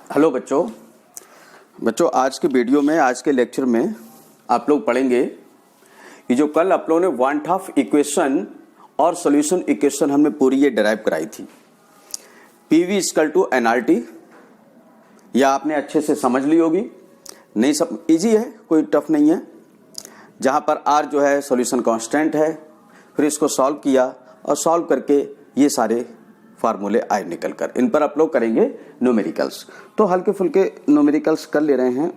Hello बच्चों आज के वीडियो में, आज के लेक्चर में आप लोग पढ़ेंगे कि जो कल आप लोगों ने वांट ऑफ इक्वेशन और सॉल्यूशन इक्वेशन हमने पूरी ये डिराइव कराई थी। पीवी इक्वल टू एनआरटी, या आपने अच्छे से समझ ली होगी। नहीं, सब इजी है, कोई टफ नहीं है। जहाँ पर आर जो है सॉल्यूशन कांस्टेंट है, फिर इसको सॉल्व किया और सॉल्व करके ये सारे फार्मूले आए निकल कर। इन पर आप लोग करेंगे न्यूमेरिकल्स। तो हल्के फुल्के न्यूमेरिकल्स कर ले रहे हैं,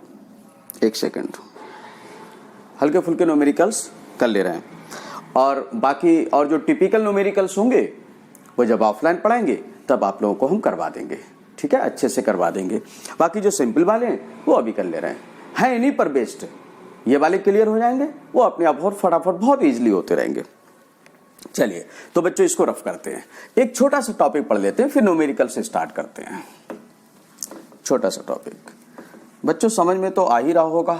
एक सेकंड, हल्के फुल्के न्यूमेरिकल्स कर ले रहे हैं। और बाकी और जो टिपिकल न्यूमेरिकल्स होंगे वो जब ऑफलाइन पढ़ाएंगे तब आप लोगों को हम करवा देंगे, ठीक है, अच्छे से करवा देंगे। बाकी जो सिंपल वाले हैं वो अभी कर ले रहे हैं इन्हीं पर बेस्ड। ये वाले क्लियर हो जाएंगे, वो अपने आप और फटाफट बहुत ईजिली होते रहेंगे। चलिए तो बच्चों इसको रफ करते हैं। एक छोटा सा टॉपिक पढ़ लेते हैं, फिर न्यूमेरिकल से स्टार्ट करते हैं। छोटा सा टॉपिक बच्चों समझ में तो आ ही रहा होगा।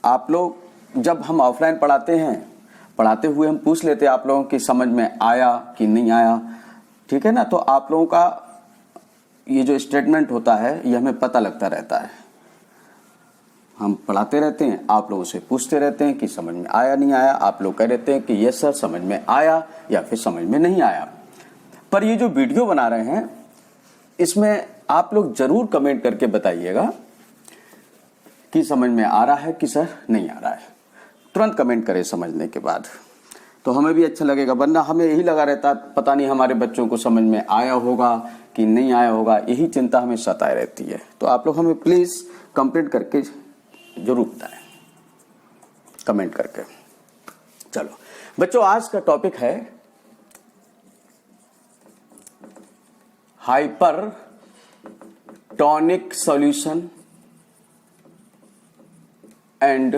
आप लोग जब हम ऑफलाइन पढ़ाते हैं, पढ़ाते हुए हम पूछ लेते हैं आप लोगों की समझ में आया कि नहीं आया, ठीक है ना। तो आप लोगों का ये जो स्टेटमेंट होता है ये हमें पता लगता रहता है। हम पढ़ाते रहते हैं, आप लोगों से पूछते रहते हैं कि समझ में आया नहीं आया। आप लोग कह देते हैं कि यस सर समझ में आया, या फिर समझ में नहीं आया। पर ये जो वीडियो बना रहे हैं इसमें आप लोग जरूर कमेंट करके बताइएगा कि समझ में आ रहा है कि सर नहीं आ रहा है। तुरंत कमेंट करें समझने के बाद, तो हमें भी अच्छा लगेगा। वरना हमें यही लगा रहता पता नहीं हमारे बच्चों को समझ में आया होगा कि नहीं आया होगा, यही चिंता हमें सताए रहती है। तो आप लोग हमें प्लीज कंप्लीट करके जरूर बताएं, कमेंट करके। चलो बच्चों आज का टॉपिक है hypertonic solution and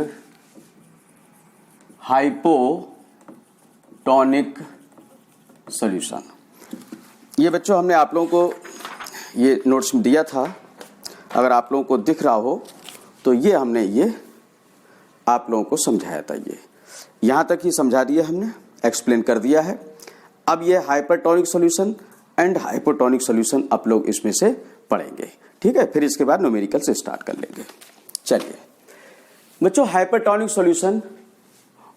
hypotonic solution. ये बच्चों हमने आप लोगों को ये नोट्स में दिया था, अगर आप लोगों को दिख रहा हो तो ये हमने ये आप लोगों को समझाया था। ये यहाँ तक ही समझा दिया हमने, एक्सप्लेन कर दिया है। अब ये hypertonic solution and hypotonic solution आप लोग इसमें से पढ़ेंगे, ठीक है। फिर इसके बाद न्यूमेरिकल से स्टार्ट कर लेंगे। चलिए बच्चों हाइपरटोनिक सॉल्यूशन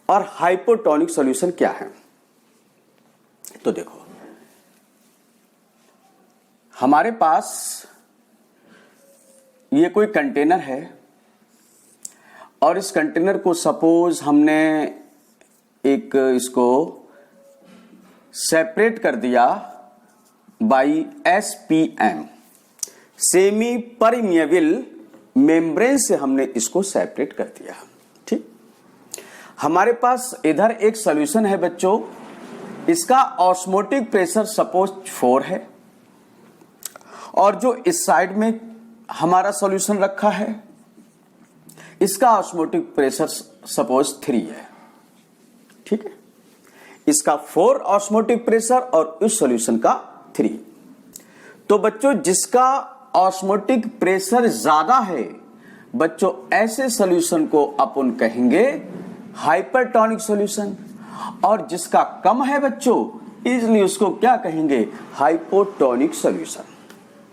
और हाइपोटोनिक सॉल्यूशन क्या है। तो देखो हमारे पास ये कोई कंटेनर है और इस कंटेनर को सपोज हमने एक इसको सेपरेट कर दिया by SPM, semi permeable membrane से हमने इसको सेपरेट कर दिया, ठीक। हमारे पास इधर एक सॉल्यूशन है बच्चों, इसका ऑस्मोटिक प्रेशर सपोज 4 है, और जो इस साइड में हमारा सॉल्यूशन रखा है इसका ऑस्मोटिक प्रेशर सपोज 3 है, ठीक है। इसका 4 ऑस्मोटिक प्रेशर और इस सॉल्यूशन का 3। तो बच्चों जिसका ऑस्मोटिक प्रेशर ज्यादा है बच्चों, ऐसे सॉल्यूशन को अपन कहेंगे हाइपरटोनिक सॉल्यूशन, और जिसका कम है बच्चों इसलिए उसको क्या कहेंगे, हाइपोटोनिक सॉल्यूशन।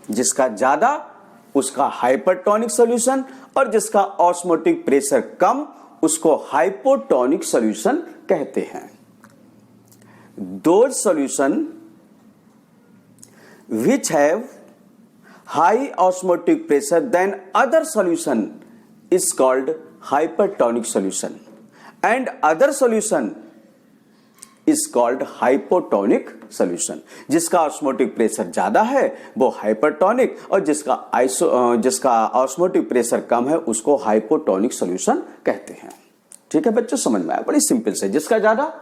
जिसका ज्यादा उसका हाइपरटोनिक सॉल्यूशन, और जिसका ऑस्मोटिक प्रेशर कम उसको हाइपोटोनिक सॉल्यूशन कहते हैं। Those solution which have high osmotic pressure than other solution is called hypertonic solution, and other solution is called hypotonic solution। जिसका ऑस्मोटिक प्रेशर ज्यादा है वो हाइपरटोनिक, और जिसका ऑस्मोटिक प्रेशर कम है उसको हाइपोटोनिक सॉल्यूशन कहते हैं, ठीक है बच्चों। समझ में आया, बड़ी सिंपल से। जिसका ज्यादा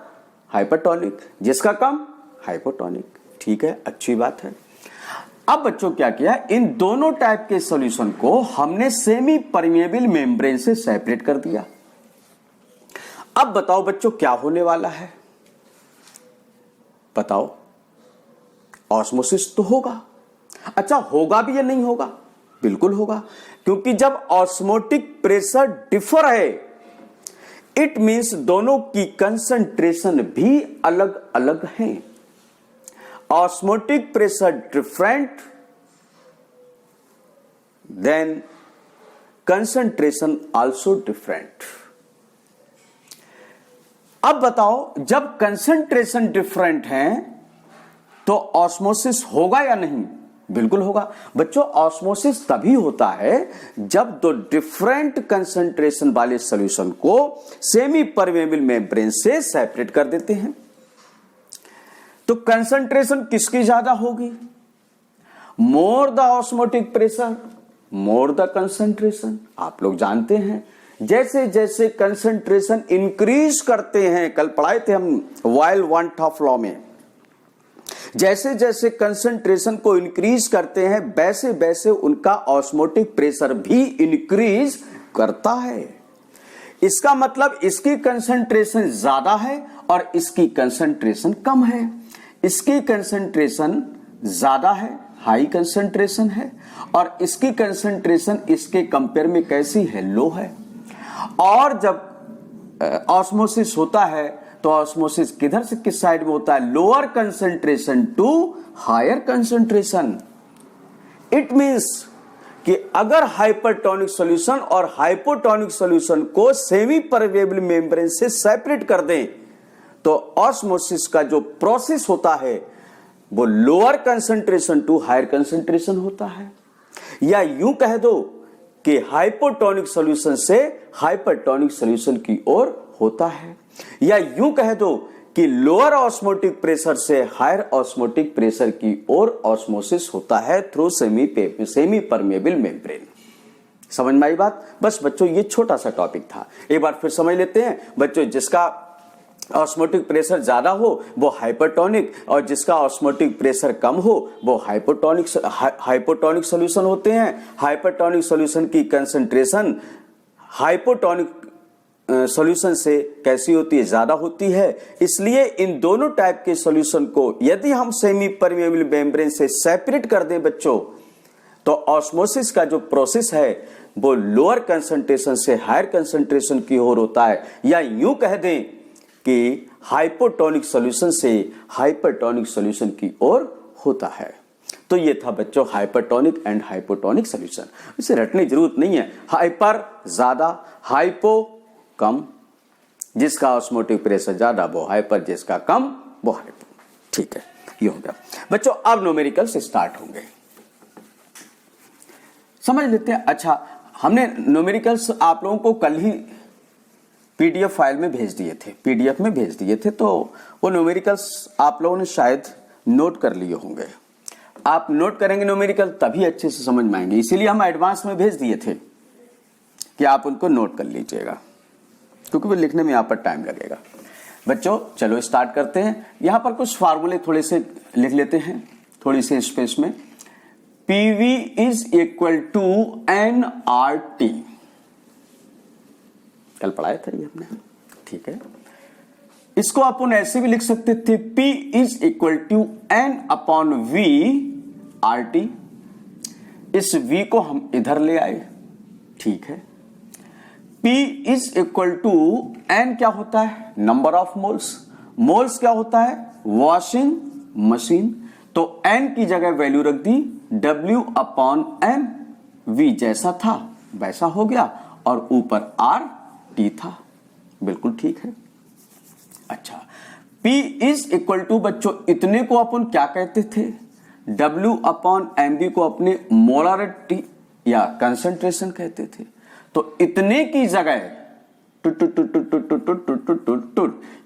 हाइपरटोनिक, जिसका कम हाइपोटोनिक, ठीक है, अच्छी बात है। अब बच्चों क्या किया, इन दोनों टाइप के सॉल्यूशन को हमने सेमी परमिएबल मेम्ब्रेन से सेपरेट कर दिया। अब बताओ बच्चों क्या होने वाला है, बताओ। ऑस्मोसिस तो होगा। अच्छा होगा भी या नहीं होगा, बिल्कुल होगा, क्योंकि जब ऑस्मोटिक प्रेशर डिफर है इट मींस दोनों की कंसंट्रेशन भी अलग अलग हैं। Osmotic pressure different then concentration also different. अब बताओ, जब कंसंट्रेशन डिफरेंट है तो ऑस्मोसिस होगा या नहीं? बिल्कुल होगा बच्चों। ऑस्मोसिस तभी होता है जब दो डिफरेंट कंसंट्रेशन वाले सॉल्यूशन को सेमी परमेबल मेम्ब्रेन से सेपरेट कर देते हैं। तो कंसंट्रेशन किसकी ज्यादा होगी? More the osmotic pressure more the concentration. आप लोग जानते हैं जैसे जैसे कंसंट्रेशन इंक्रीज करते हैं, कल पढ़ाए थे हम वाइल-वान-टॉफ लॉ में, जैसे जैसे कंसंट्रेशन को इंक्रीज करते हैं वैसे वैसे उनका ऑस्मोटिक प्रेशर भी इंक्रीज करता है। इसका मतलब इसकी कंसंट्रेशन ज्यादा है और इसकी कंसंट्रेशन कम है। इसकी कंसंट्रेशन ज्यादा है, हाई कंसंट्रेशन है, और इसकी कंसंट्रेशन इसके कंपेयर में कैसी है? लो है। और जब ऑस्मोसिस होता है तो ऑस्मोसिस किधर से किस साइड में होता है? Lower concentration to higher concentration. It means कि अगर हाइपरटोनिक सॉल्यूशन और हाइपोटोनिक सॉल्यूशन को सेमी परमेबल मेम्ब्रेन से सेपरेट कर दें तो ऑस्मोसिस का जो प्रोसेस होता है वो lower concentration to higher concentration होता है। या यूं कह दो कि हाइपोटोनिक सॉल्यूशन से हाइपरटोनिक सॉल्यूशन की ओर होता है। या यूं कह दो कि लोअर ऑस्मोटिक प्रेशर से हायर ऑस्मोटिक प्रेशर की ओर ऑस्मोसिस होता है थ्रू सेमी परमेबल मेम्ब्रेन। समझ में आई बात? बस बच्चों ये छोटा सा टॉपिक था, एक बार फिर समझ लेते हैं बच्चों। जिसका ऑस्मोटिक प्रेशर ज्यादा हो वो हाइपरटोनिक, और जिसका ऑस्मोटिक प्रेशर कम हो वो हाइपोटोनिक सॉल्यूशन होते हैं। हाइपरटोनिक सॉल्यूशन की कंसंट्रेशन हाइपोटोनिक सॉल्यूशन से कैसी होती है? ज्यादा होती है। इसलिए इन दोनों टाइप के सॉल्यूशन को यदि हम सेमी परमेबल मेम्ब्रेन से सेपरेट कर दें बच्चों तो ऑस्मोसिस का जो प्रोसेस है वो लोअर कंसंट्रेशन से हायर कंसंट्रेशन की ओर होता है। या यूं कह दें कि हाइपोटोनिक सॉल्यूशन से हाइपरटोनिक सॉल्यूशन की ओर होता है। तो ये था बच्चों हाइपरटोनिक एंड हाइपोटोनिक सॉल्यूशन। इसे रटने की जरूरत नहीं है। हाइपर ज्यादा, हाइपो कम। जिसका ऑस्मोटिक प्रेशर ज्यादा वो हाइपर, जिसका कम वो हाइपो। ठीक है, ये हो गया बच्चों। अब न्यूमेरिकल्स स्टार्ट होंगे, समझ लेते हैं। अच्छा, हमने न्यूमेरिकल्स आप लोगों को कल ही पीडीएफ फाइल में भेज दिए थे, पीडीएफ में भेज दिए थे, तो वो न्यूमेरिकल्स आप लोगों ने शायद नोट कर लिए होंगे। आप नोट करेंगे न्यूमेरिकल तभी अच्छे से समझ में आएंगे, इसीलिए हम एडवांस में भेज दिए थे कि आप उनको नोट कर लीजिएगा, क्योंकि वो लिखने में यहाँ पर टाइम लगेगा। बच्चों चलो स्टार्ट करते हैं। यहाँ पर कुछ फार्मूले थोड़े से लिख लेते हैं, थोड़ी सी स्पेस में। PV is equal to nRT, कल पढ़ाया था ये हमने, ठीक है। इसको अपन ऐसे भी लिख सकते थे, P is equal to N upon V RT। इस V को हम इधर ले आए, ठीक है। P is equal to N क्या होता है? Number of moles. मोल्स क्या होता है? Washing machine. तो N की जगह वैल्यू रख दी W अपॉन M। V जैसा था वैसा हो गया और ऊपर RT था, बिल्कुल ठीक है। अच्छा, P इज इक्वल टू बच्चों इतने को अपन क्या कहते थे? W अपॉन MB को अपने मोलारिटी या कंसंट्रेशन कहते थे। तो इतने की जगह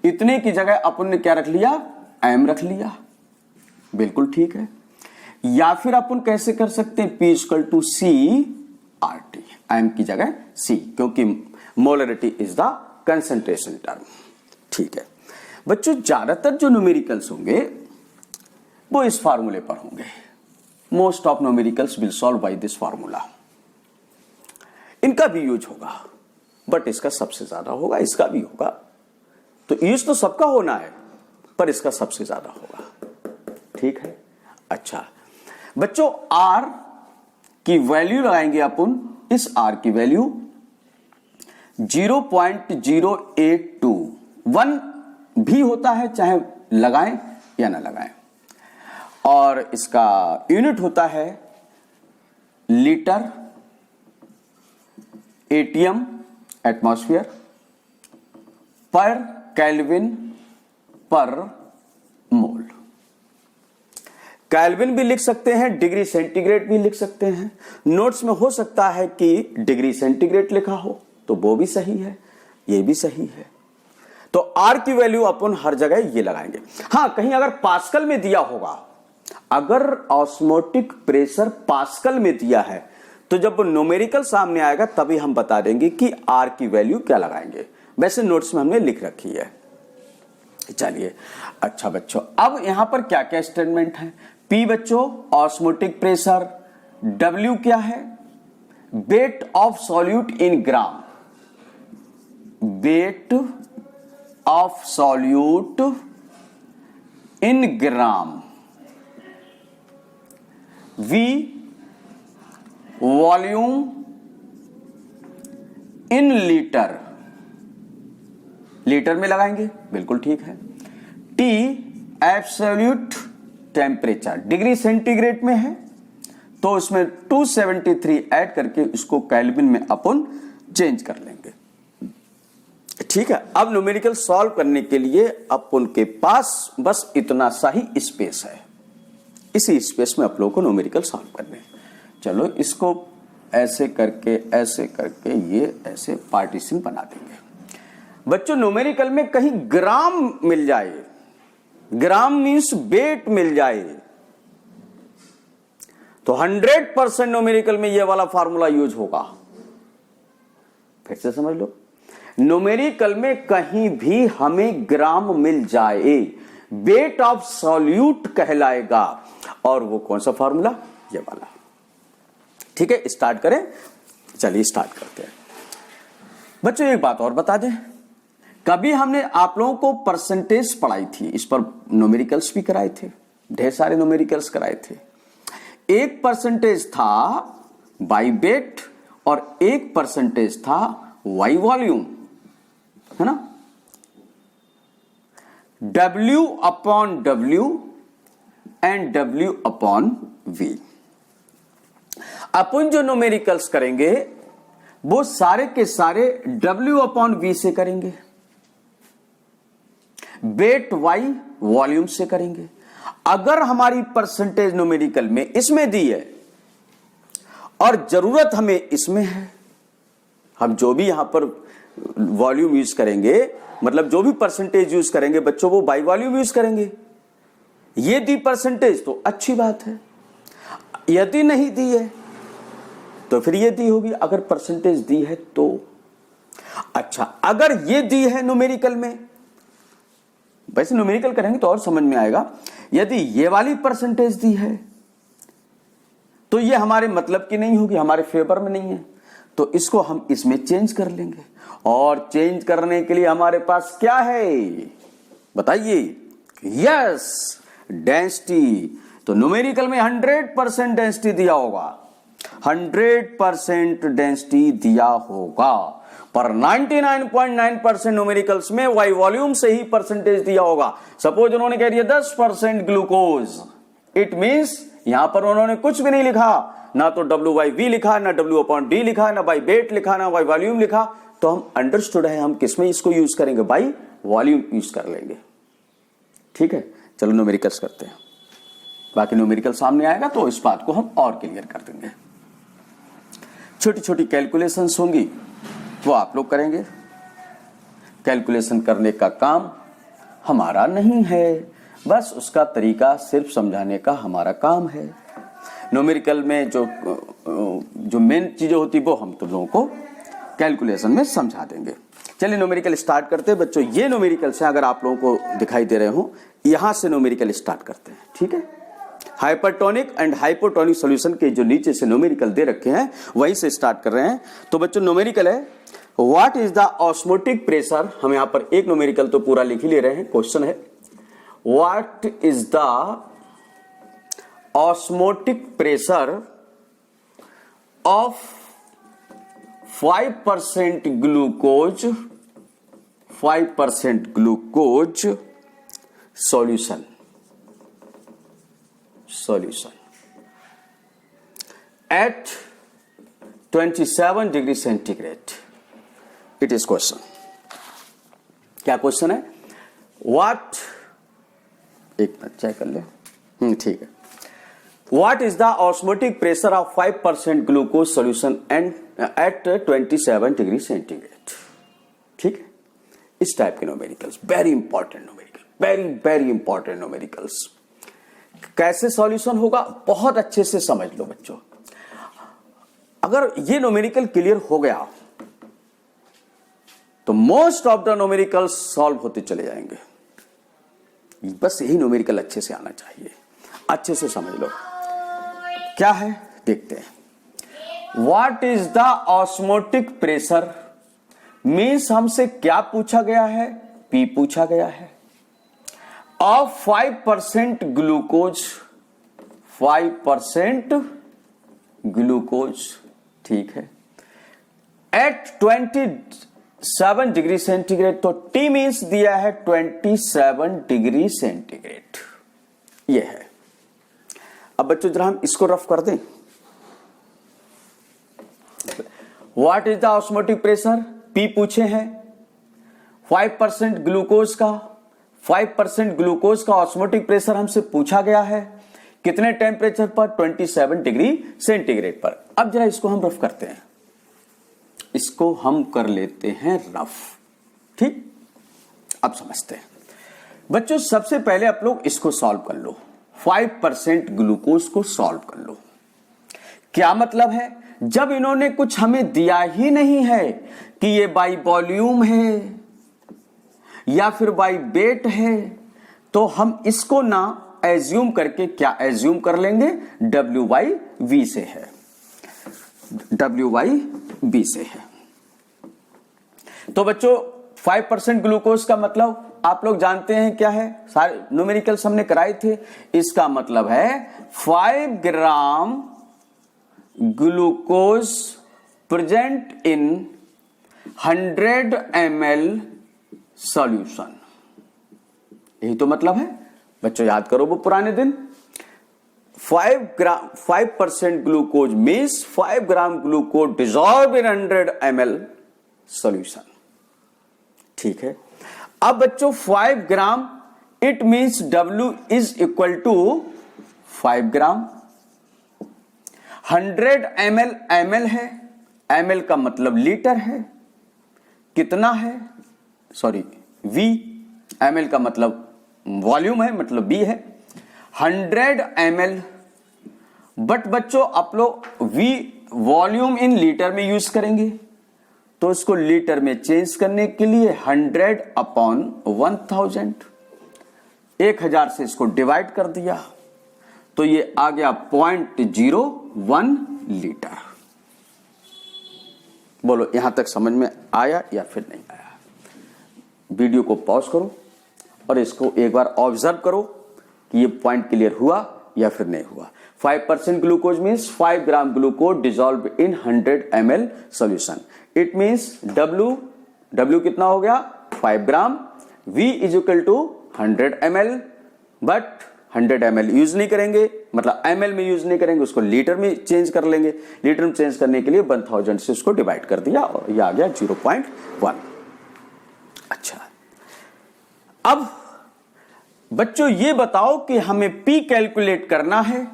इतने की जगह अपन ने क्या रख लिया? M रख लिया, बिल्कुल ठीक है। या फिर अपन कैसे कर सकते हैं? P equal to C RT, M की जगह C, क्योंकि molarity is the concentration term, ठीक है। बच्चों ज्यादातर जो न्यूमेरिकल्स होंगे वो इस फार्मूले पर होंगे। Most of numericals will solve by this formula. इनका भी यूज होगा, बट इसका सबसे ज्यादा होगा, इसका भी होगा। तो यूज तो सबका होना है, पर इसका सबसे ज्यादा होगा, ठीक है। अच्छा बच्चों, R की वैल्यू लगाएंगे अपन। इस R की वैल्यू 0.082 1 भी होता है, चाहे लगाएं या ना लगाएं। और इसका यूनिट होता है लीटर atm एटमॉस्फेयर पर केल्विन पर मोल। केल्विन भी लिख सकते हैं, डिग्री सेंटीग्रेड भी लिख सकते हैं। नोट्स में हो सकता है कि डिग्री सेंटीग्रेड लिखा हो तो वो भी सही है, ये भी सही है। तो आर की वैल्यू अपन हर जगह ये लगाएंगे। हां, कहीं अगर पास्कल में दिया होगा, अगर ऑस्मोटिक प्रेशर पास्कल में दिया है तो जब न्यूमेरिकल सामने आएगा तभी हम बता देंगे कि आर की वैल्यू क्या लगाएंगे। वैसे नोट्स में हमने लिख रखी है। चलिए, अच्छा बच्चों, अब यहां पर क्या क्या स्टेटमेंट है। पी बच्चों ऑस्मोटिक प्रेशर, डब्ल्यू क्या है, weight of solute in gram, weight of solute in gram, V volume in litre, litre में लगाएंगे, बिल्कुल ठीक है। T absolute temperature, degree centigrade में है तो उसमें 273 ऐड करके इसको केल्विन में अपन चेंज कर लेंगे। ठीक है, अब न्यूमेरिकल सॉल्व करने के लिए अपन के पास बस इतना सा ही स्पेस है। इसी स्पेस में आप लोगों को न्यूमेरिकल सॉल्व करने हैं। चलो, इसको ऐसे करके ये ऐसे पार्टीशन बना देंगे। बच्चों, न्यूमेरिकल में कहीं ग्राम मिल जाए, ग्राम मींस वेट मिल जाए, तो 100% न्यूमेरिकल में ये वाला फार्मूला यूज होगा। फिर से समझ लो, न्यूमेरिकल में कहीं भी हमें ग्राम मिल जाए, वेट ऑफ सॉल्यूट कहलाएगा। और वो कौन सा फार्मूला, ये वाला। ठीक है, स्टार्ट करें। चलिए स्टार्ट करते हैं। बच्चों, एक बात और बता दें, कभी हमने आप लोगों को परसेंटेज पढ़ाई थी, इस पर न्यूमेरिकल्स भी कराए थे, ढेर सारे न्यूमेरिकल्स कराए थे। एक परसेंटेज था बाई वेट और एक परसेंटेज था वाई वॉल्यूम, है ना। W upon W and W upon V। अपन जो न्यूमेरिकल्स करेंगे वो सारे के सारे W अपॉन V से करेंगे, वेट वाई वॉल्यूम से करेंगे। अगर हमारी परसेंटेज न्यूमेरिकल में इसमें दी है और जरूरत हमें इसमें है, हम जो भी यहां पर वॉल्यूम यूज करेंगे, मतलब जो भी परसेंटेज यूज करेंगे बच्चों, वो बाई वॉल्यूम यूज करेंगे। ये दी परसेंटेज तो अच्छी बात है, यदि नहीं दी है तो फिर ये दी होगी। अगर परसेंटेज दी है तो अच्छा, अगर ये दी है न्यूमेरिकल में, वैसे न्यूमेरिकल करेंगे तो और समझ में आएगा। यदि ये वाली परसेंटेज दी है तो ये हमारे मतलब की नहीं होगी, हमारे फेवर में नहीं है, तो इसको हम इसमें चेंज कर लेंगे। और चेंज करने के लिए हमारे पास क्या है बताइए, यस, डेंसिटी। तो न्यूमेरिकल में 100% डेंसिटी दिया होगा, 100% डेंसिटी दिया होगा, पर 99.9% न्यूमेरिकल्स में वाई वॉल्यूम से ही परसेंटेज दिया होगा। सपोज उन्होंने कह दिया 10% ग्लूकोज, इट मींस यहां पर उन्होंने कुछ भी नहीं लिखा, ना तो W/V लिखा, ना W अपॉन D लिखा, ना बाई वेट लिखा, ना बाई वॉल्यूम लिखा, तो हम अंडरस्टूड है हम किसमें इसको यूज करेंगे, बाई वॉल्यूम यूज कर लेंगे। ठीक है, चलो न्यूमेरिकल्स करते हैं, बाकी न्यूमेरिकल सामने आएगा तो इस बात को हम और क्लियर कर देंगे। छोटी छोटी कैलकुलेशंस होंगी वो आप लोग करेंगे, कैलकुलेशन करने का काम हमारा नहीं है, बस उसका तरीका सिर्फ समझाने का हमारा काम है। न्यूमेरिकल में जो मेन चीजें होती वो हम तुम लोगों को कैलकुलेशन में समझा देंगे। चलिए न्यूमेरिकल स्टार्ट करते हैं बच्चों। ये न्यूमेरिकल से अगर आप लोगों को दिखाई दे रहे हो, यहां से न्यूमेरिकल स्टार्ट करते हैं। ठीक है, हाइपरटोनिक एंड हाइपोटोनिक सॉल्यूशन के जो नीचे से न्यूमेरिकल दे रखे हैं वहीं से स्टार्ट कर रहे हैं। तो बच्चों न्यूमेरिकल है, what is the osmotic pressure. हम यहां पर एक न्यूमेरिकल तो पूरा लिख ही ले रहे हैं, क्वेश्चन है what is the osmotic pressure of 5% glucose, 5% glucose solution at 27 degree centigrade. It is question. क्या क्वेश्चन है? व्हाट, एक मिनट चेक कर ले, ठीक है। What is the osmotic pressure of 5% glucose solution and at 27 degree centigrade? ठीक है, इस टाइप के numericals very important numerical, very very important numericals. कैसे सॉल्यूशन होगा बहुत अच्छे से समझ लो बच्चों। अगर ये न्यूमेरिकल क्लियर हो गया तो most of the numericals solve होते चले जाएंगे। बस यही न्यूमेरिकल अच्छे से आना चाहिए, अच्छे से समझ लो। क्या है देखते हैं। What is the osmotic pressure means हमसे क्या पूछा गया है? पी पूछा गया है। ऑफ 5% ग्लूकोज, 5% ग्लूकोज, ठीक है, एट 27 डिग्री सेंटीग्रेड। तो टी मीन्स दिया है 27 डिग्री सेंटीग्रेड, ये है। अब बच्चों जरा हम इसको रफ कर दें। What is the osmotic pressure? P पूछे हैं। 5% ग्लूकोज का, 5% ग्लूकोज का ऑस्मोटिक प्रेशर हमसे पूछा गया है। कितने टेम्परेचर पर? 27 डिग्री सेंटीग्रेड पर। अब जरा इसको हम रफ करते हैं, इसको हम कर लेते हैं रफ, ठीक। अब समझते हैं बच्चों। सबसे पहले आप लोग इसको सॉल्व कर लो, 5% ग्लूकोज को सॉल्व कर लो। क्या मतलब है? जब इन्होंने कुछ हमें दिया ही नहीं है कि ये बाई वॉल्यूम है या फिर बाई वेट है, तो हम इसको ना एज्यूम करके क्या एज्यूम कर लेंगे? W/V से है, W/V से है। तो बच्चों 5% ग्लूकोज का मतलब आप लोग जानते हैं क्या है, सारे न्यूमेरिकल्स हमने कराए थे। इसका मतलब है 5 gram glucose present in 100 ml solution. यही तो मतलब है बच्चों, याद करो वो पुराने दिन। 5% glucose means 5 gram glucose dissolve in 100 ml solution, ठीक है। अब बच्चों 5 gram it means W is equal to 5 gram. 100 ml है, ml का मतलब लीटर है, कितना है? सॉरी V, ml का मतलब वॉल्यूम है, मतलब B है। 100 ml, बट बच्चों आप लोग V वॉल्यूम इन लीटर में यूज करेंगे, तो इसको लीटर में चेंज करने के लिए 100/1000, 1000 से इसको डिवाइड कर दिया, तो ये आ गया 0.01 लीटर। बोलो यहां तक समझ में आया या फिर नहीं आया? वीडियो को पॉज करो और इसको एक बार ऑब्जर्व करो कि ये पॉइंट क्लियर हुआ या फिर नहीं हुआ। 5% glucose means 5 gram glucose dissolve in 100 ml solution. It means W कितना हो गया? 5 gram. V is equal to 100 ml, but 100 ml use नहीं करेंगे, मतलब ml में यूज नहीं करेंगे, उसको लीटर में चेंज कर लेंगे। लीटर में चेंज करने के लिए 1000 से उसको डिवाइड कर दिया और ये आ गया 0.1। अच्छा, अब बच्चों ये बताओ कि हमें P कैलकुलेट करना है,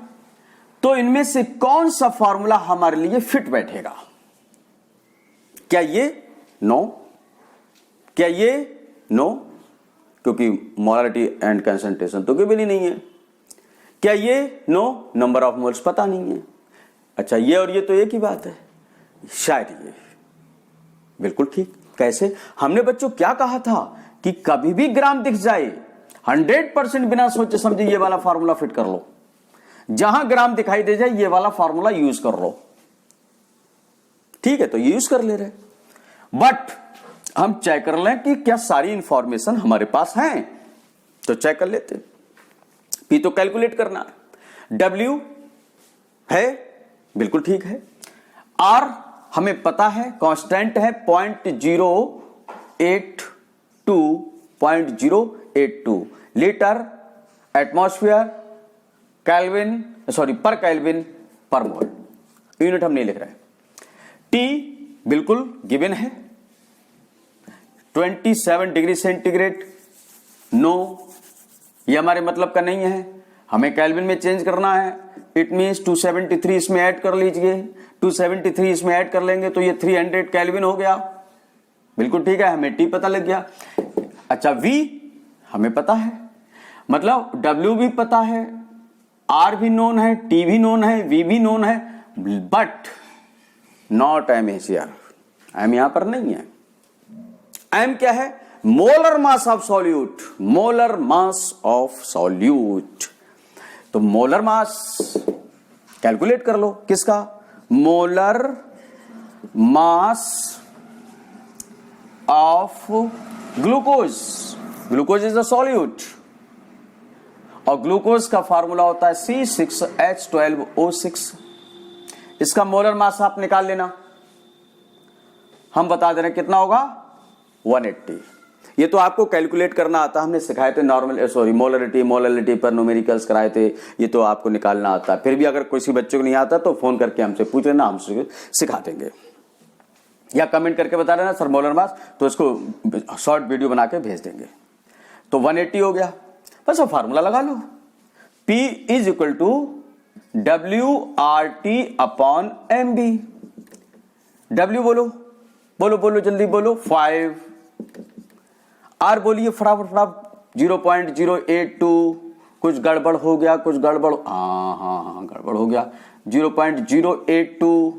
तो इनमें से कौन सा फॉर्मूला हमारे लिए फिट बैठेगा? क्या ये? नो। क्या ये? नो, क्योंकि मोलारिटी एंड कंसंट्रेशन तो केवल ही नहीं है। क्या ये? नो, नंबर ऑफ मोल्स पता नहीं है। अच्छा, ये और ये तो एक ही बात है, शायद ये। बिल्कुल ठीक। कैसे? हमने बच्चों क्या कहा था कि कभी भी ग्राम दिख जाए 100% बिना सोचे समझे ये वाला फार्मूला फिट कर लो, जहां ग्राम दिखाई दे जाए ये वाला फार्मूला यूज कर लो, ठीक है। तो ये यूज कर ले रहे, बट हम चेक कर लें कि क्या सारी इंफॉर्मेशन हमारे पास है, तो चेक कर लेते। पी तो कैलकुलेट करना, W है, बिल्कुल ठीक है। R हमें पता है कांस्टेंट है 0.82 लीटर एटमॉस्फेयर केल्विन, सॉरी पर केल्विन पर मोल, यूनिट हम नहीं लिख रहे हैं। टी बिल्कुल गिवन है, 27 डिग्री सेंटीग्रेड, नो, ये हमारे मतलब का नहीं है, हमें केल्विन में चेंज करना है। इट मीन्स 273 इसमें ऐड कर लीजिए, 273 इसमें ऐड कर लेंगे तो ये 300 केल्विन हो गया। बिल्कुल ठीक है, हमें टी पता लग गया। अच्छा, वी हमें पता है, मतलब डब्ल्यू भी पता है, आर भी नोन है, टी भी नोन है, वी भी नोन है, but not M is here, M यहां पर नहीं है। एम क्या है? Molar mass of solute, molar mass of solute. तो मोलर मास कैलकुलेट कर लो, किसका? Molar mass of glucose, glucose is a solute, और ग्लूकोज का फार्मूला होता है C6H12O6। इसका मोलर मास आप निकाल लेना, हम बता दे रहे हैं कितना होगा, 180। ये तो आपको कैलकुलेट करना आता, हमने सिखाए थे नॉर्मल मोलरिटी पर न्यूमेरिकल्स कराए थे, ये तो आपको निकालना आता। फिर भी अगर किसी बच्चे को नहीं आता तो फोन करके हमसे पूछ लेना, हम सिखा देंगे, या कमेंट करके बता देना सर मोलर मास, तो इसको शॉर्ट वीडियो बना के भेज देंगे। तो 180 हो गया, बस वो फार्मूला लगा लो, P is equal to WRT upon MB। W बोलो बोलो बोलो, जल्दी बोलो, 5। आर बोलिए फटाफट 0.082, कुछ गड़बड़ हो गया, कुछ गड़बड़, हाँ गड़बड़ हो गया, 0.082,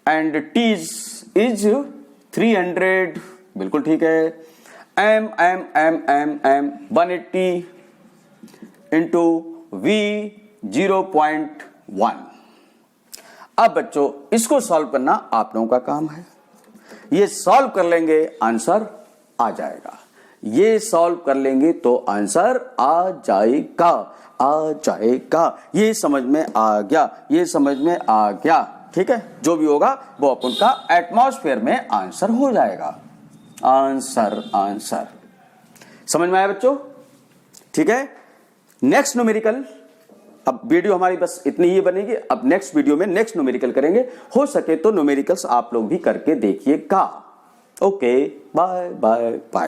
एंड टी इज 300, बिल्कुल ठीक है। M 180 into V 0.1। अब बच्चों इसको सॉल्व करना आप लोगों का काम है, ये सॉल्व कर लेंगे आंसर आ जाएगा, ये सॉल्व कर लेंगे तो आंसर आ जाएगा, आ जाएगा। ये समझ में आ गया, ये समझ में आ गया, ठीक है। जो भी होगा वो अपन का एटमॉस्फेयर में आंसर हो जाएगा, आंसर आंसर। समझ में आया बच्चों? ठीक है। नेक्स्ट न्यूमेरिकल, अब वीडियो हमारी बस इतनी ही बनेगी, अब नेक्स्ट वीडियो में नेक्स्ट न्यूमेरिकल करेंगे, हो सके तो न्यूमेरिकल्स आप लोग भी करके देखिएगा। Okay, bye bye bye.